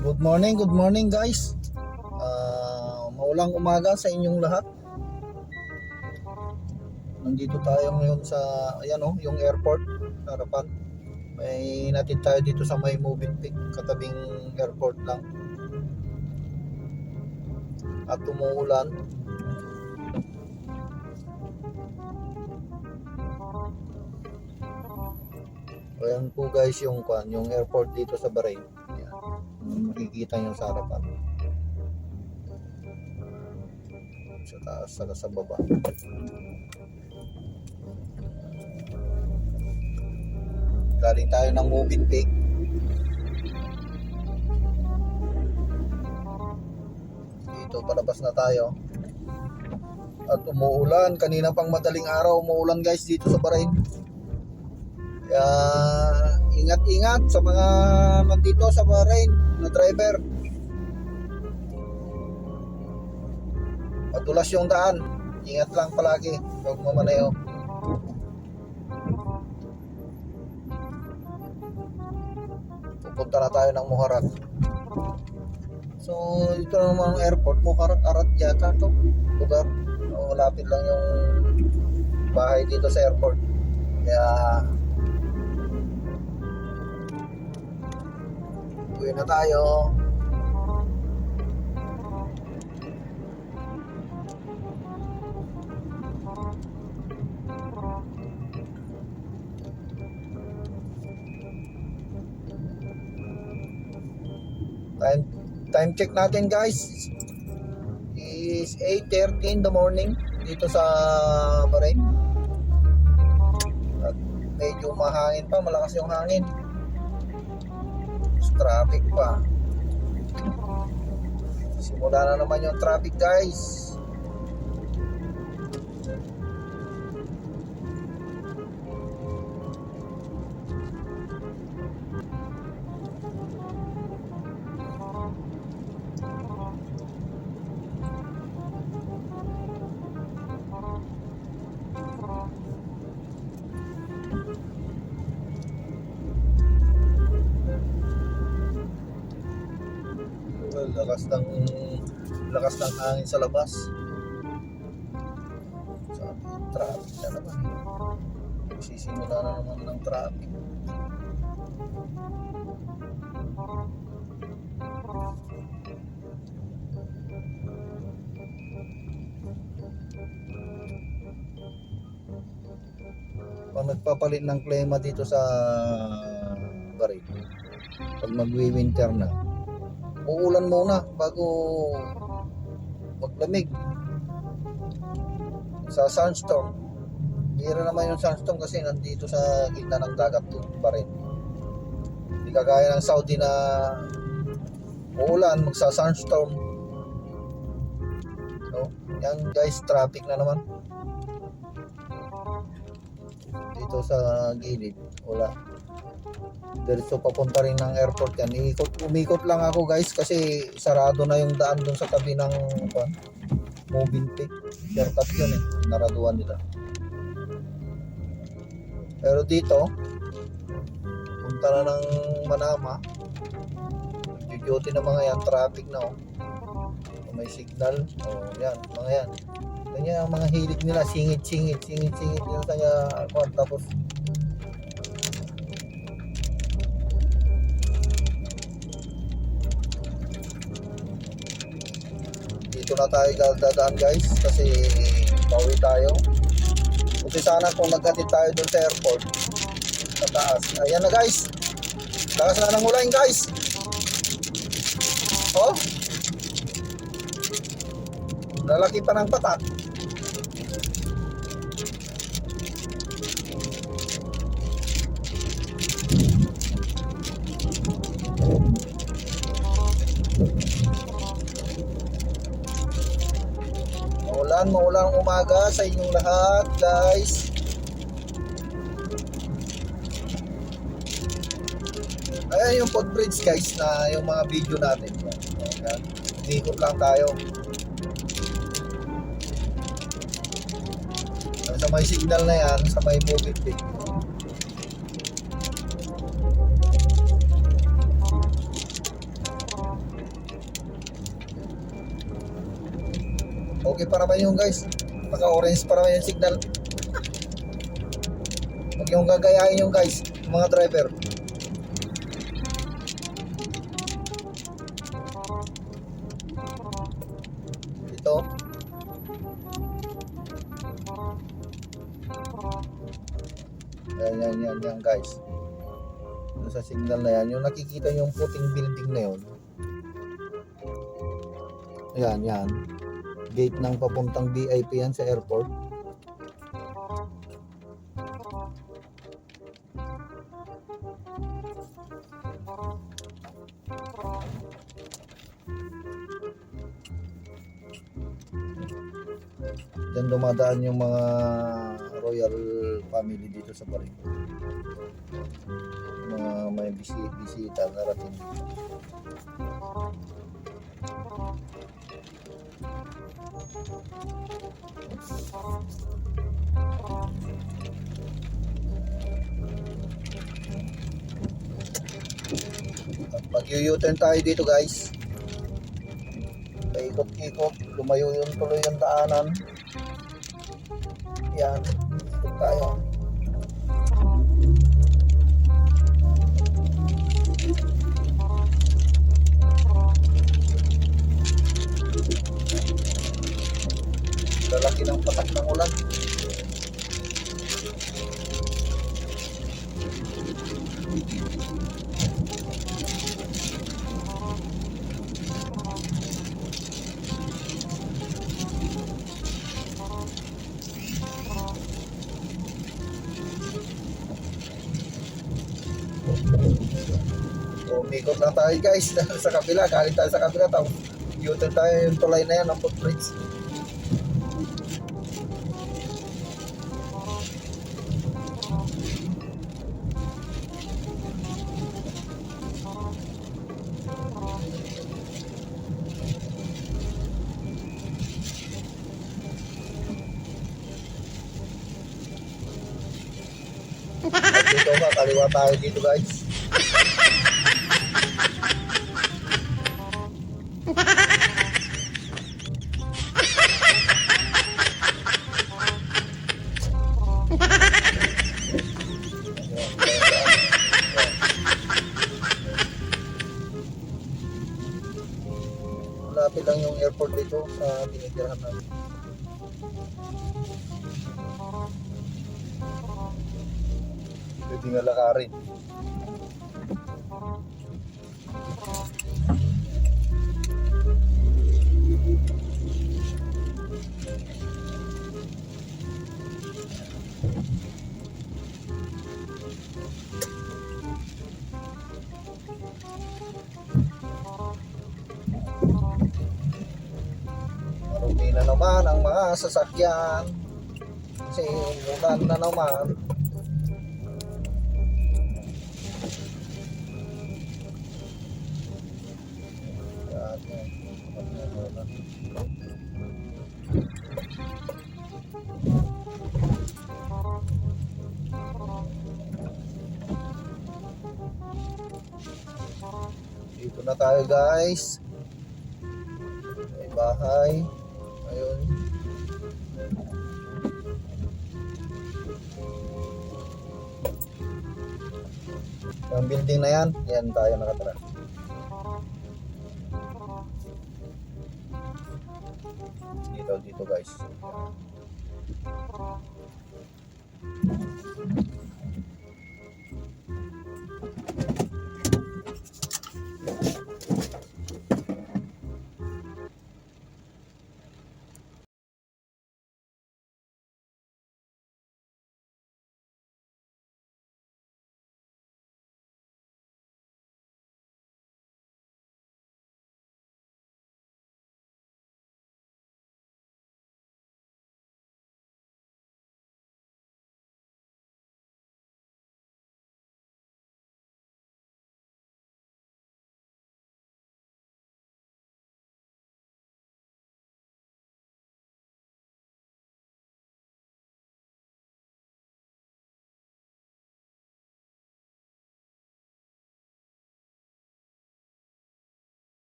Good morning guys. Maulang umaga sa inyong lahat. Nandito tayo ngayon sa yung airport sa harapan. May natin tayo dito sa may moving peak, katabing airport lang. At umuulan. Ayan po guys yung airport dito sa Bahrain. Ayan. Makikita nyo sa harapan. Sa taas saka sa baba. Galing tayo ng moving peak. Dito palabas na tayo. At umuulan. Kanina pang madaling araw umuulan guys dito sa Bahrain. Kaya ingat-ingat sa mga nandito sa Bahrain na driver. Madulas yung daan. Ingat lang palagi huwag mamaneho. Pupunta na tayo ng Muharraq. So ito naman ang airport, Muharraq Arad yata to lugar. So, malapit lang yung bahay dito sa airport. Kaya uwi na tayo. Time check natin guys is 8:30 in the morning dito sa Bahrain. At medyo mahangin pa, malakas yung hangin. Traffic pa. Simula na naman yung traffic guys. Lakas ng hangin sa labas. Traffic na naman. Sisimula na naman ng traffic. Pag nagpapalit ng klima dito sa Bahrain, pag magwi-winter na, uulan muna bago maglamig. Sa sunstorm, hira naman yung sunstorm kasi nandito sa gitna ng dagat pa rin. Hindi kagaya ng Saudi na uulan, magsa-sunstorm. So, yan guys, traffic na naman dito sa gilid. Wala. Diretso papunta rin ng airport yan. Umikot lang ako guys kasi sarado na yung daan dun sa tabi ng moving peak. Shortcut yun eh. Naraduan nila. Pero dito, punta na ng Manama. Duty na mga yan. Traffic na oh. May signal. Oh, yan. Mga yan. Ganyan ang mga hilig nila. Singit. Yun kaya tapos dito na tayo dadaan guys kasi bawi tayo. Buti sana kung naghatid tayo dun sa airport sa taas. Ayan na guys, lakas na ng ulan guys. Oh, lalaki pa ng patak. Maulang umaga sa inyong lahat guys. Ayan yung footbridge guys na yung mga video natin. Ayan. Ikot lang tayo. Sa may signal na yan, sa may moving peak. Okay pa naman yung guys. Naka-orange pa naman yung signal. Huwag yung gagayahin yung guys, mga driver. Ito. Yan guys. Doon sa signal na yan, yung nakikita yung puting building na yun. Yan. Gate ng papuntang VIP yan sa airport. Diyan dumadaan yung mga royal family dito sa Barin. Mga may bisita narating dito. Pag u-turn tayo dito guys, paikot-ikot, lumayo yung tuloy yung daanan. Yan, ikot tayo. Lalaki ng patak ng ulan. So, umikot lang tayo guys sa kabila, galing tayo sa kabila, tapos u-turn tayo yung tulay na yan ng footbridge. Dito nga, kaliwa tayo dito guys. Malapit lang yung airport dito sa tinitirahan namin. Pwede nga lakarin. Marumi na naman ang mga sasakyan. Kasi umulan na naman. Dito na tayo guys. May bahay. Ayun. Yung building na yan, yan tayo nakatara. Dito guys.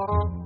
yan.